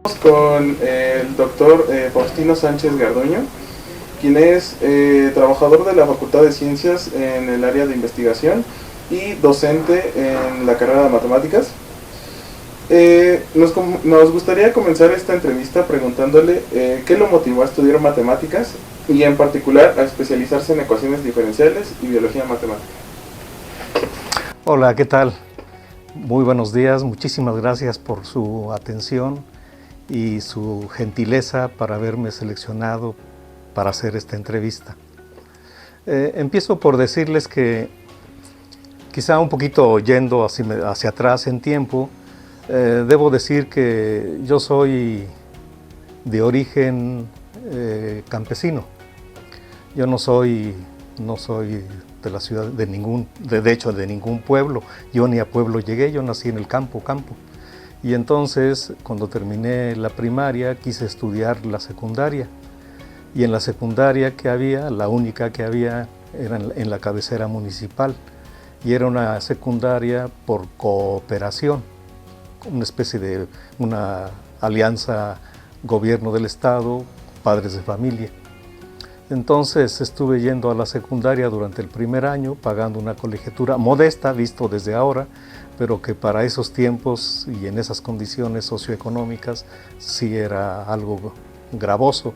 Con el doctor Faustino Sánchez Garduño, quien es trabajador de la Facultad de Ciencias en el área de investigación y docente en la carrera de matemáticas. Nos gustaría comenzar esta entrevista preguntándole qué lo motivó a estudiar matemáticas y en particular a especializarse en ecuaciones diferenciales y biología matemática. Hola, ¿qué tal? Muy buenos días, muchísimas gracias por su atención y su gentileza para haberme seleccionado para hacer esta entrevista. Empiezo por decirles que quizá un poquito yendo hacia atrás en tiempo, debo decir que yo soy de origen campesino. Yo no soy de la ciudad, de hecho de ningún pueblo. Yo ni a pueblo llegué, yo nací en el campo. Y entonces, cuando terminé la primaria, quise estudiar la secundaria. Y en la secundaria que había, la única que había, era en la cabecera municipal. Y era una secundaria por cooperación, una especie de una alianza gobierno del estado, padres de familia. Entonces estuve yendo a la secundaria durante el primer año, pagando una colegiatura modesta, visto desde ahora, pero que para esos tiempos y en esas condiciones socioeconómicas sí era algo gravoso,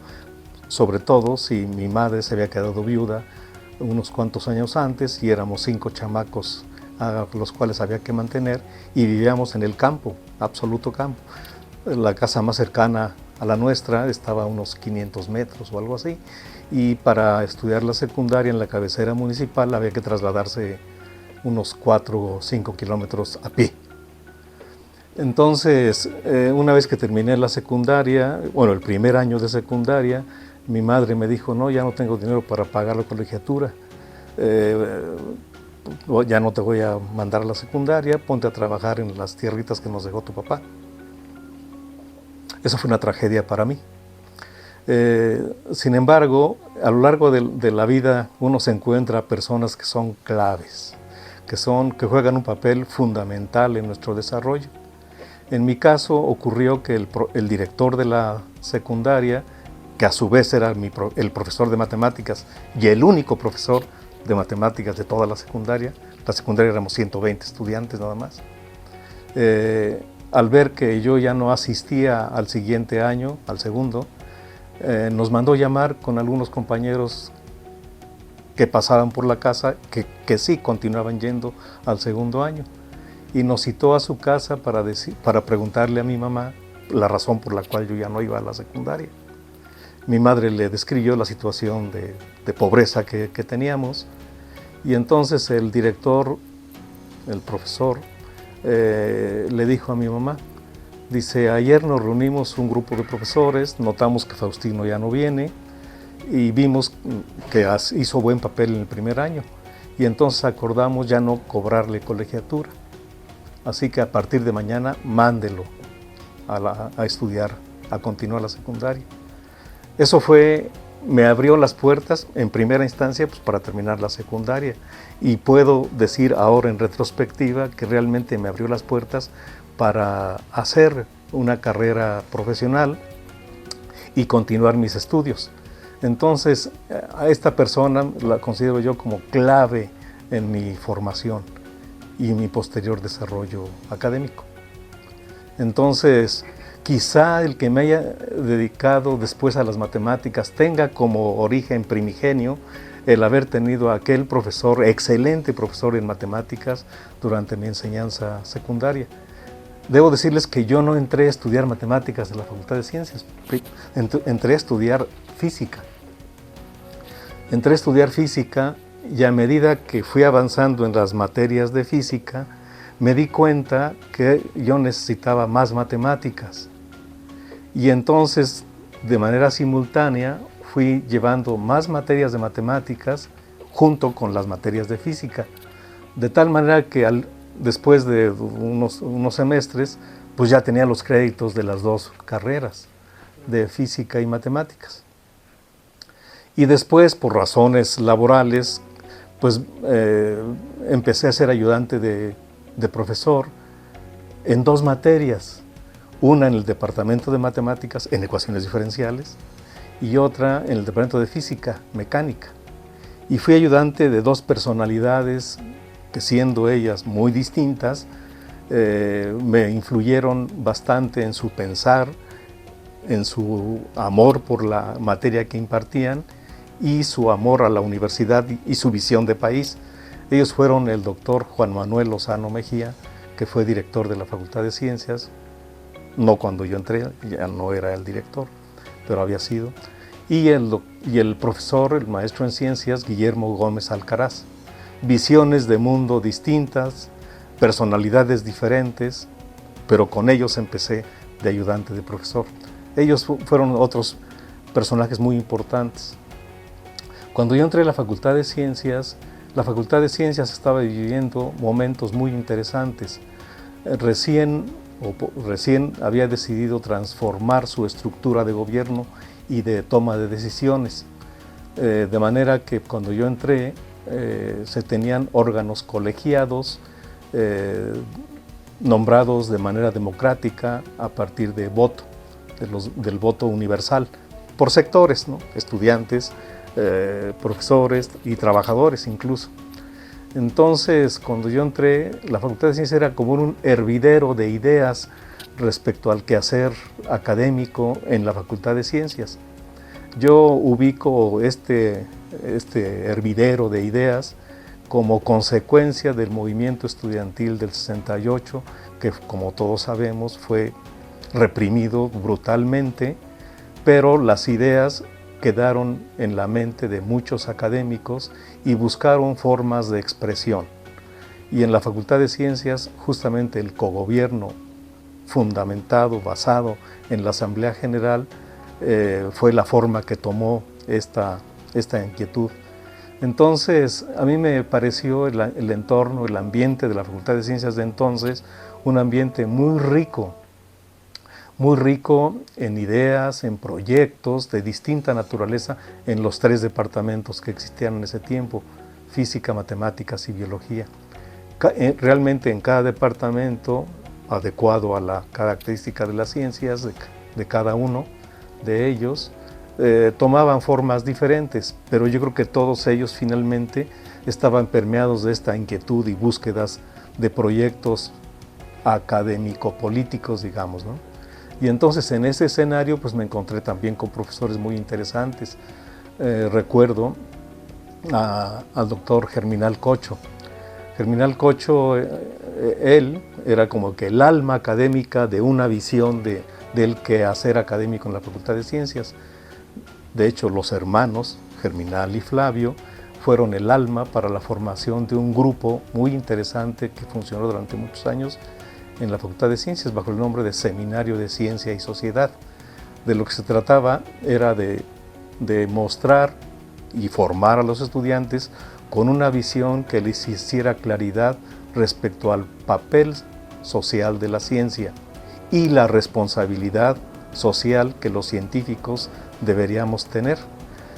sobre todo si mi madre se había quedado viuda unos cuantos años antes y éramos 5 chamacos a los cuales había que mantener y vivíamos en el campo, absoluto campo. La casa más cercana a la nuestra estaba a unos 500 metros o algo así, y para estudiar la secundaria en la cabecera municipal había que trasladarse unos 4 o 5 kilómetros a pie. Entonces, una vez que terminé la secundaria, bueno, el primer año de secundaria, mi madre me dijo, no, ya no tengo dinero para pagar la colegiatura, ya no te voy a mandar a la secundaria, ponte a trabajar en las tierritas que nos dejó tu papá. Eso fue una tragedia para mí. Sin embargo, a lo largo de la vida uno se encuentra personas que son claves, que juegan un papel fundamental en nuestro desarrollo. En mi caso ocurrió que el director de la secundaria, que a su vez era el profesor de matemáticas y el único profesor de matemáticas de toda la secundaria éramos 120 estudiantes nada más, al ver que yo ya no asistía al siguiente año, al segundo, nos mandó llamar con algunos compañeros que pasaban por la casa, que sí continuaban yendo al segundo año, y nos citó a su casa para preguntarle a mi mamá la razón por la cual yo ya no iba a la secundaria. Mi madre le describió la situación de pobreza que teníamos, y entonces el director, el profesor, le dijo a mi mamá, dice, ayer nos reunimos un grupo de profesores, notamos que Faustino ya no viene y vimos que hizo buen papel en el primer año y entonces acordamos ya no cobrarle colegiatura. Así que a partir de mañana mándelo a estudiar, a continuar la secundaria. Eso me abrió las puertas en primera instancia pues, para terminar la secundaria y puedo decir ahora en retrospectiva que realmente me abrió las puertas para hacer una carrera profesional y continuar mis estudios. Entonces, a esta persona la considero yo como clave en mi formación y mi posterior desarrollo académico. Entonces, quizá el que me haya dedicado después a las matemáticas tenga como origen primigenio el haber tenido a aquel profesor, excelente profesor en matemáticas durante mi enseñanza secundaria. Debo decirles que yo no entré a estudiar matemáticas en la Facultad de Ciencias, entré a estudiar física. Entré a estudiar física y a medida que fui avanzando en las materias de física, me di cuenta que yo necesitaba más matemáticas. Y entonces, de manera simultánea, fui llevando más materias de matemáticas junto con las materias de física. De tal manera que después de unos semestres, pues ya tenía los créditos de las dos carreras, de física y matemáticas. Y después, por razones laborales, pues empecé a ser ayudante de profesor en 2 materias. una en el departamento de matemáticas en ecuaciones diferenciales y otra en el departamento de física mecánica. Y fui ayudante de dos personalidades que, siendo ellas muy distintas, me influyeron bastante en su pensar, en su amor por la materia que impartían y su amor a la universidad y su visión de país. Ellos fueron el doctor Juan Manuel Lozano Mejía, que fue director de la Facultad de Ciencias, no cuando yo entré, ya no era el director, pero había sido, y el profesor, el maestro en ciencias, Guillermo Gómez Alcaraz. Visiones de mundo distintas, personalidades diferentes, pero con ellos empecé de ayudante de profesor. Ellos fueron otros personajes muy importantes. Cuando yo entré a la Facultad de Ciencias estaba viviendo momentos muy interesantes. Recién había decidido transformar su estructura de gobierno y de toma de decisiones, de manera que cuando yo entré se tenían órganos colegiados nombrados de manera democrática a partir de voto, del voto universal, por sectores, ¿no? Estudiantes, profesores y trabajadores incluso. Entonces, cuando yo entré, la Facultad de Ciencias era como un hervidero de ideas respecto al quehacer académico en la Facultad de Ciencias. Yo ubico este hervidero de ideas como consecuencia del movimiento estudiantil del 68, que, como todos sabemos, fue reprimido brutalmente, pero las ideas quedaron en la mente de muchos académicos y buscaron formas de expresión. Y en la Facultad de Ciencias, justamente el cogobierno fundamentado, basado en la Asamblea General, fue la forma que tomó esta inquietud. Entonces, a mí me pareció el entorno, el ambiente de la Facultad de Ciencias de entonces, un ambiente muy rico en ideas, en proyectos de distinta naturaleza en los tres departamentos que existían en ese tiempo: física, matemáticas y biología. Realmente en cada departamento, adecuado a la característica de las ciencias de cada uno de ellos, tomaban formas diferentes, pero yo creo que todos ellos finalmente estaban permeados de esta inquietud y búsquedas de proyectos académico-políticos, digamos, ¿no? Y entonces en ese escenario pues me encontré también con profesores muy interesantes. Recuerdo al doctor Germinal Cocho. Germinal Cocho, él era como que el alma académica de una visión del quehacer académico en la Facultad de Ciencias. De hecho, los hermanos Germinal y Flavio fueron el alma para la formación de un grupo muy interesante que funcionó durante muchos años en la Facultad de Ciencias bajo el nombre de Seminario de Ciencia y Sociedad. De lo que se trataba era de mostrar y formar a los estudiantes con una visión que les hiciera claridad respecto al papel social de la ciencia y la responsabilidad social que los científicos deberíamos tener.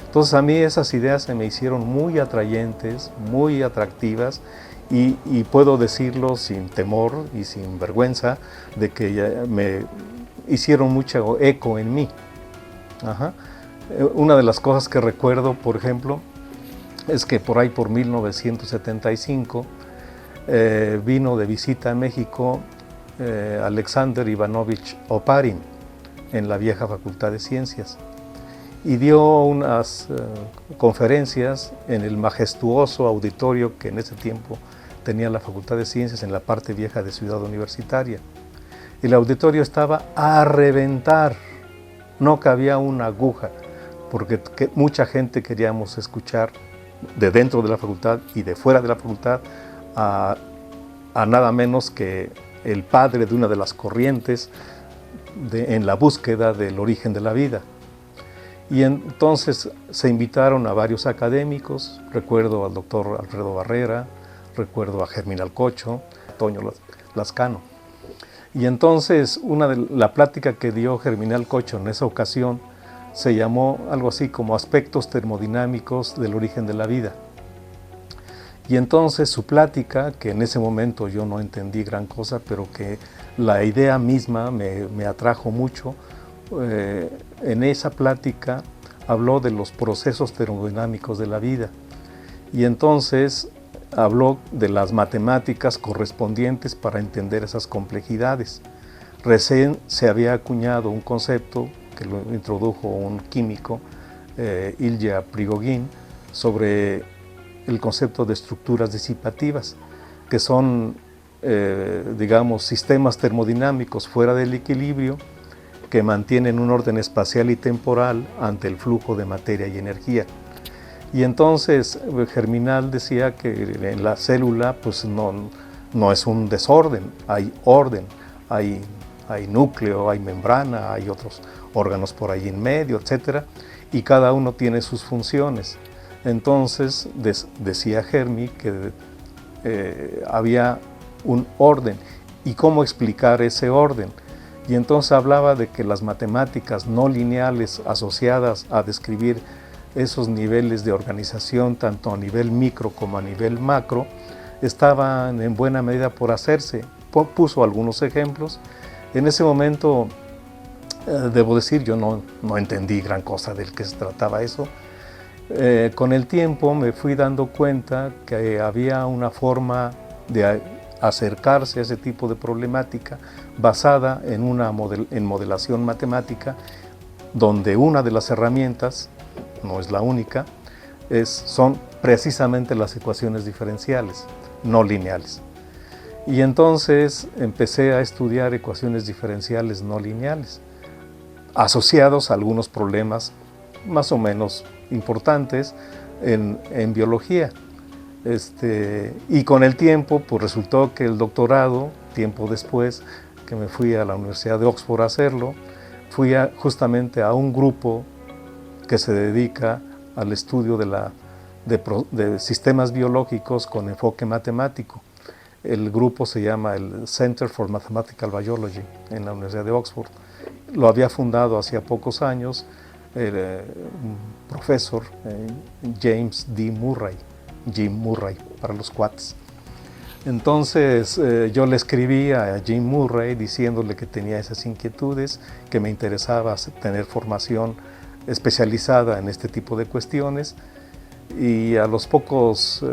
Entonces a mí esas ideas se me hicieron muy atrayentes, muy atractivas, y puedo decirlo sin temor y sin vergüenza de que me hicieron mucho eco en mí. Una de las cosas que recuerdo, por ejemplo, es que por ahí por 1975 vino de visita a México Alexander Ivanovich Oparin en la vieja Facultad de Ciencias y dio unas conferencias en el majestuoso auditorio que en ese tiempo tenía la Facultad de Ciencias en la parte vieja de Ciudad Universitaria. El auditorio estaba a reventar, no cabía una aguja, porque mucha gente queríamos escuchar de dentro de la facultad y de fuera de la facultad a nada menos que el padre de una de las corrientes en la búsqueda del origen de la vida. Y entonces se invitaron a varios académicos, recuerdo al doctor Alfredo Barrera, recuerdo a Germinal Cocho, a Toño Lascano. Y entonces la plática que dio Germinal Cocho en esa ocasión se llamó algo así como Aspectos termodinámicos del origen de la vida. Y entonces su plática, que en ese momento yo no entendí gran cosa, pero que la idea misma me atrajo mucho, en esa plática habló de los procesos termodinámicos de la vida. Y entonces habló de las matemáticas correspondientes para entender esas complejidades. Recién se había acuñado un concepto que lo introdujo un químico, Ilya Prigogine, sobre el concepto de estructuras disipativas, que son, digamos, sistemas termodinámicos fuera del equilibrio que mantienen un orden espacial y temporal ante el flujo de materia y energía. Y entonces Germinal decía que en la célula pues no es un desorden, hay orden, hay núcleo, hay membrana, hay otros órganos por ahí en medio, etc. Y cada uno tiene sus funciones. Entonces decía Germi que había un orden. ¿Y cómo explicar ese orden? Y entonces hablaba de que las matemáticas no lineales asociadas a describir esos niveles de organización, tanto a nivel micro como a nivel macro, estaban en buena medida por hacerse. Puso algunos ejemplos. En ese momento, debo decir, yo no entendí gran cosa del que se trataba eso. Con el tiempo me fui dando cuenta que había una forma de acercarse a ese tipo de problemática basada en modelación matemática, donde una de las herramientas, no es la única, son precisamente las ecuaciones diferenciales, no lineales. Y entonces empecé a estudiar ecuaciones diferenciales no lineales, asociados a algunos problemas más o menos importantes en biología. Y con el tiempo, pues resultó que el doctorado, tiempo después que me fui a la Universidad de Oxford a hacerlo, fui justamente a un grupo que se dedica al estudio de sistemas biológicos con enfoque matemático. El grupo se llama el Center for Mathematical Biology en la Universidad de Oxford. Lo había fundado hacía pocos años un profesor, James D. Murray, Jim Murray para los cuates. Entonces yo le escribí a Jim Murray diciéndole que tenía esas inquietudes, que me interesaba tener formación especializada en este tipo de cuestiones, y a los pocos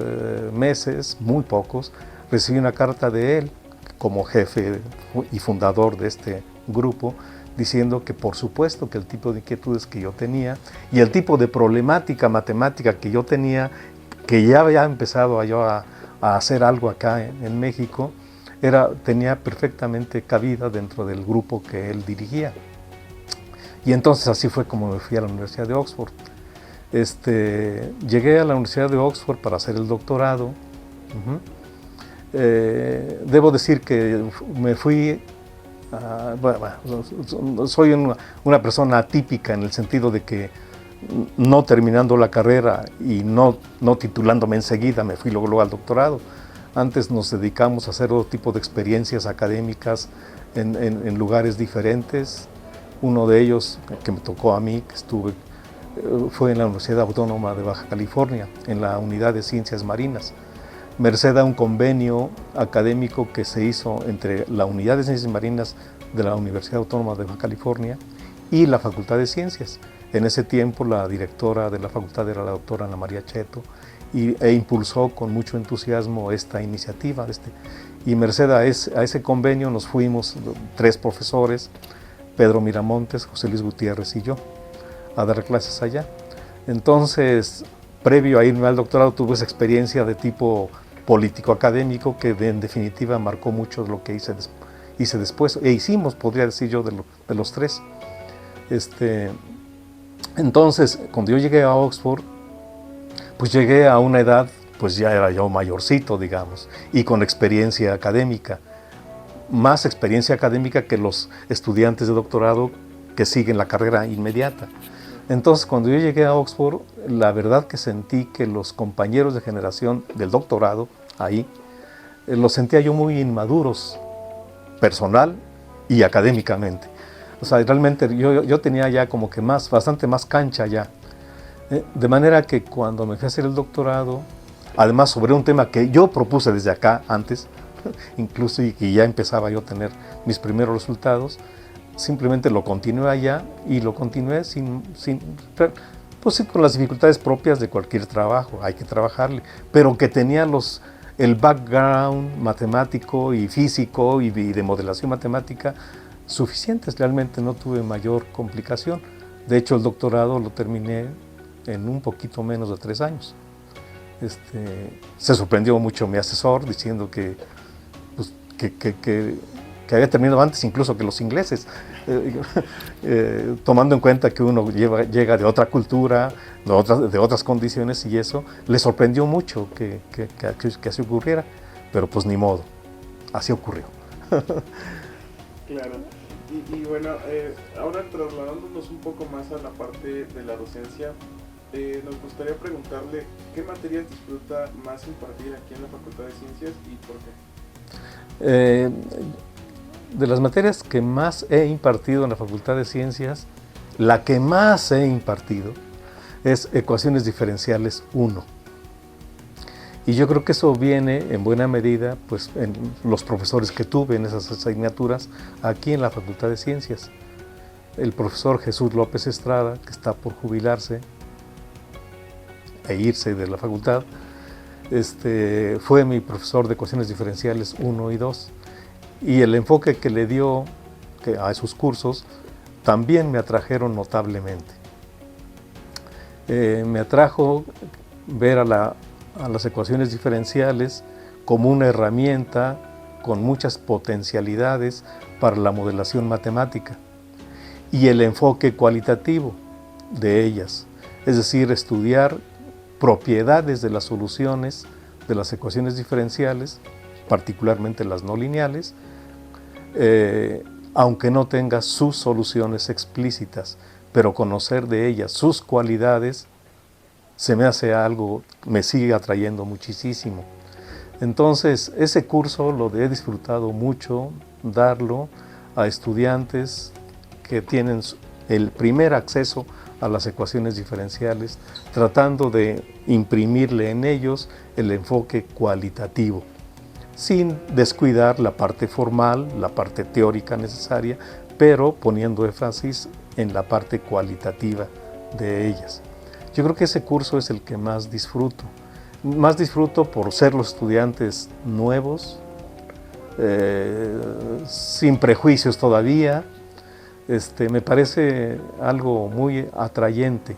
meses, muy pocos, recibí una carta de él como jefe y fundador de este grupo, diciendo que por supuesto que el tipo de inquietudes que yo tenía y el tipo de problemática matemática que yo tenía, que ya había empezado a hacer algo acá en México, tenía perfectamente cabida dentro del grupo que él dirigía. Y entonces así fue como me fui a la Universidad de Oxford. Llegué a la Universidad de Oxford para hacer el doctorado. Debo decir que me fui, soy una persona atípica en el sentido de que no terminando la carrera y no titulándome enseguida, me fui luego al doctorado. Antes nos dedicamos a hacer otro tipo de experiencias académicas en lugares diferentes. Uno de ellos que me tocó a mí, fue en la Universidad Autónoma de Baja California, en la Unidad de Ciencias Marinas, merced a un convenio académico que se hizo entre la Unidad de Ciencias Marinas de la Universidad Autónoma de Baja California y la Facultad de Ciencias. En ese tiempo la directora de la facultad era la doctora Ana María Cheto e impulsó con mucho entusiasmo esta iniciativa. Y merced a ese convenio nos fuimos 3 profesores, Pedro Miramontes, José Luis Gutiérrez y yo, a dar clases allá. Entonces, previo a irme al doctorado, tuve esa experiencia de tipo político-académico que en definitiva marcó mucho de lo que hice después, hicimos, podría decir yo, de los 3. Entonces, cuando yo llegué a Oxford, pues llegué a una edad, pues ya era yo mayorcito, digamos, y con experiencia académica, más experiencia académica que los estudiantes de doctorado que siguen la carrera inmediata. Entonces, cuando yo llegué a Oxford, la verdad que sentí que los compañeros de generación del doctorado, ahí, los sentía yo muy inmaduros, personal y académicamente. O sea, realmente yo tenía ya como que bastante más cancha ya. De manera que cuando me fui a hacer el doctorado, además sobre un tema que yo propuse desde acá antes, incluso y que ya empezaba yo a tener mis primeros resultados. Simplemente lo continué allá y lo continué pues sí, con las dificultades propias de cualquier trabajo, hay que trabajarle, pero que tenía el background matemático y físico y de modelación matemática suficientes. Realmente no tuve mayor complicación. De hecho, el doctorado lo terminé en un poquito menos de 3 años. Se sorprendió mucho mi asesor diciendo que había terminado antes incluso que los ingleses, tomando en cuenta que uno llega de otra cultura, de otras condiciones, y eso le sorprendió mucho que así ocurriera, pero pues ni modo, así ocurrió. Claro. Y bueno, ahora trasladándonos un poco más a la parte de la docencia, nos gustaría preguntarle qué materias disfruta más impartir aquí en la Facultad de Ciencias y por qué. De las materias que más he impartido en la Facultad de Ciencias, la que más he impartido es Ecuaciones Diferenciales 1. Y yo creo que eso viene en buena medida pues, en los profesores que tuve en esas asignaturas aquí en la Facultad de Ciencias. El profesor Jesús López Estrada, que está por jubilarse e irse de la facultad, fue mi profesor de Ecuaciones Diferenciales 1 y 2. Y el enfoque que le dio a esos cursos también me atrajeron notablemente. Me atrajo ver a las ecuaciones diferenciales como una herramienta con muchas potencialidades para la modelación matemática y el enfoque cualitativo de ellas, es decir, estudiar propiedades de las soluciones de las ecuaciones diferenciales, particularmente las no lineales, aunque no tenga sus soluciones explícitas, pero conocer de ellas sus cualidades me sigue atrayendo muchísimo. Entonces, ese curso lo he disfrutado mucho, darlo a estudiantes que tienen el primer acceso a las ecuaciones diferenciales, tratando de imprimirle en ellos el enfoque cualitativo, sin descuidar la parte formal, la parte teórica necesaria, pero poniendo énfasis en la parte cualitativa de ellas. Yo creo que ese curso es el que más disfruto. Más disfruto por ser los estudiantes nuevos, sin prejuicios todavía. Me parece algo muy atrayente.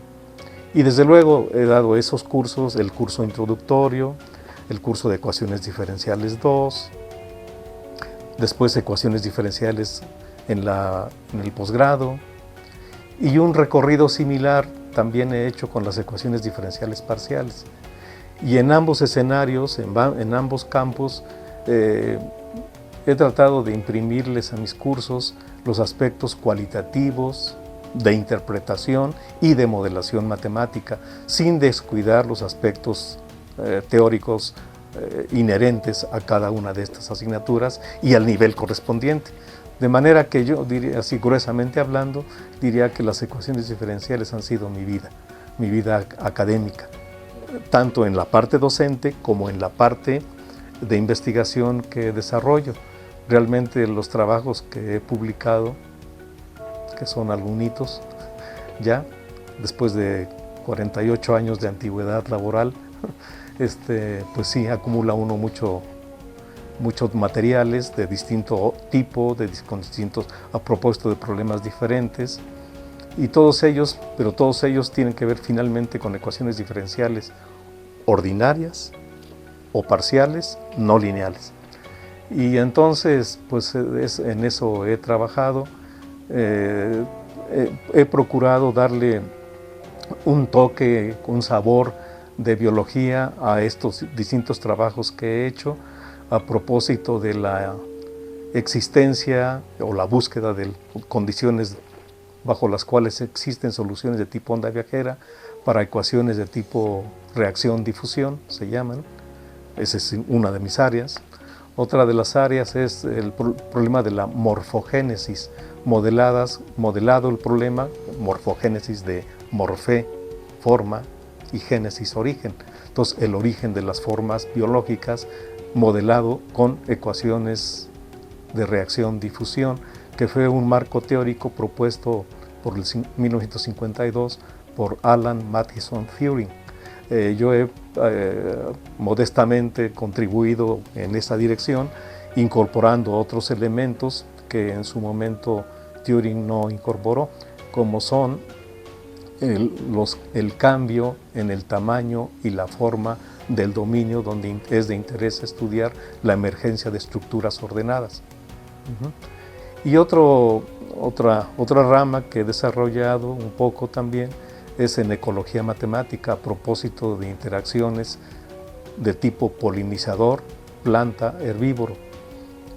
Y desde luego he dado esos cursos, el curso introductorio, el curso de Ecuaciones Diferenciales 2, después Ecuaciones Diferenciales en el posgrado, y un recorrido similar también he hecho con las ecuaciones diferenciales parciales. Y en ambos escenarios, en ambos campos, he tratado de imprimirles a mis cursos los aspectos cualitativos, de interpretación y de modelación matemática, sin descuidar los aspectos teóricos inherentes a cada una de estas asignaturas y al nivel correspondiente. De manera que yo diría, así gruesamente hablando, diría que las ecuaciones diferenciales han sido mi vida académica, tanto en la parte docente como en la parte de investigación que desarrollo. Realmente los trabajos que he publicado, que son algunitos ya, después de 48 años de antigüedad laboral, pues sí, acumula uno muchos materiales de distinto tipo, con distintos, a propósito de problemas diferentes, y todos ellos tienen que ver finalmente con ecuaciones diferenciales ordinarias o parciales, no lineales. Y entonces, pues en eso he trabajado, he procurado darle un toque, un sabor de biología a estos distintos trabajos que he hecho a propósito de la existencia o la búsqueda de condiciones bajo las cuales existen soluciones de tipo onda viajera para ecuaciones de tipo reacción-difusión, se llaman. Esa es una de mis áreas. Otra de las áreas es el problema de la morfogénesis, modelado el problema, morfogénesis de morfé, forma, y génesis, origen. Entonces, el origen de las formas biológicas modelado con ecuaciones de reacción-difusión, que fue un marco teórico propuesto por el 1952 por Alan Matheson Turing. Yo he modestamente contribuido en esa dirección, incorporando otros elementos que en su momento Turing no incorporó, como son el cambio en el tamaño y la forma del dominio donde es de interés estudiar la emergencia de estructuras ordenadas. Y otra rama que he desarrollado un poco también es en ecología matemática a propósito de interacciones de tipo polinizador, planta, herbívoro,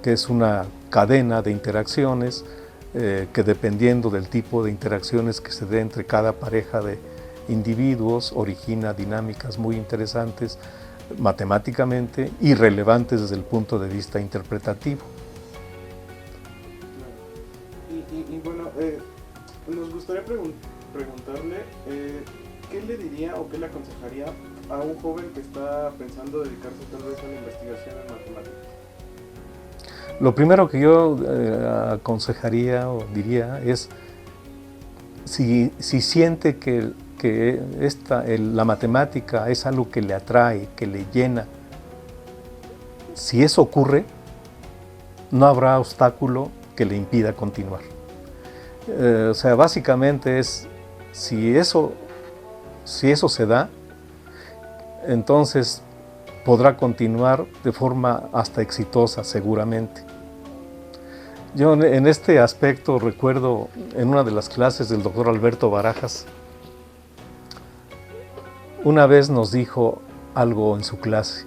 que es una cadena de interacciones que dependiendo del tipo de interacciones que se dé entre cada pareja de individuos origina dinámicas muy interesantes matemáticamente y relevantes desde el punto de vista interpretativo. Y bueno, nos gustaría preguntarle qué le diría o qué le aconsejaría a un joven que está pensando dedicarse tal vez a la investigación en matemáticas. Lo primero que yo aconsejaría o diría es si siente que la matemática es algo que le atrae, que le llena, si eso ocurre, no habrá obstáculo que le impida continuar. O sea, básicamente es, si eso se da, entonces podrá continuar de forma hasta exitosa, seguramente. Yo en este aspecto recuerdo en una de las clases del doctor Alberto Barajas, una vez nos dijo algo en su clase,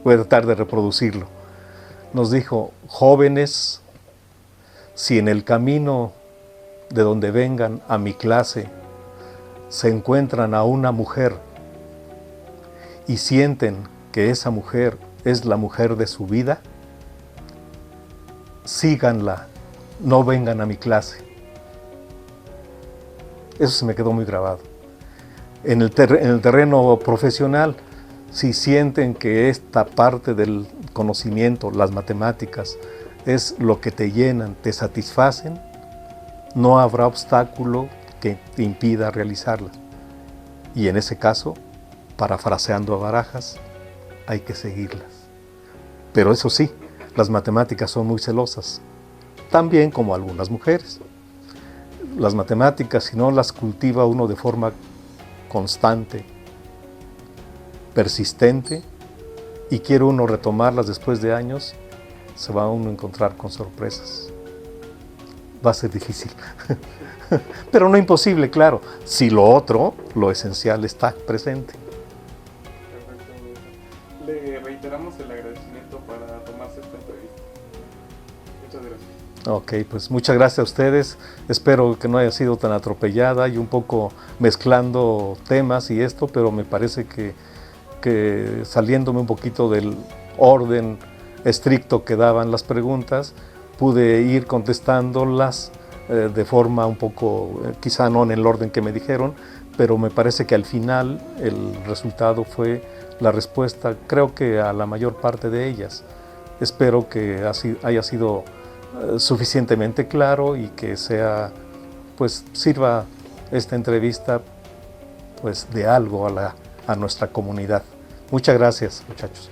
voy a tratar de reproducirlo. Nos dijo: jóvenes, si en el camino de donde vengan a mi clase se encuentran a una mujer y sienten que esa mujer es la mujer de su vida, síganla, no vengan a mi clase. Eso se me quedó muy grabado. En el terreno profesional, si sienten que esta parte del conocimiento, las matemáticas, es lo que te llenan, te satisfacen, no habrá obstáculo que te impida realizarla. Y en ese caso, parafraseando a Barajas, hay que seguirlas. Pero eso sí, las matemáticas son muy celosas, también como algunas mujeres. Las matemáticas, si no las cultiva uno de forma constante, persistente, y quiere uno retomarlas después de años, se va uno a encontrar con sorpresas. Va a ser difícil, pero no imposible, claro, si lo otro, lo esencial, está presente. Perfecto. Le reiteramos el agradecimiento para tomarse esta entrevista. Muchas gracias. Ok, pues muchas gracias a ustedes. Espero que no haya sido tan atropellada y un poco mezclando temas y esto, pero me parece que saliéndome un poquito del orden estricto que daban las preguntas, pude ir contestándolas de forma un poco, quizá no en el orden que me dijeron, pero me parece que al final el resultado fue la respuesta, creo que a la mayor parte de ellas. Espero que haya sido suficientemente claro y que sirva esta entrevista pues de algo a nuestra comunidad. Muchas gracias, muchachos.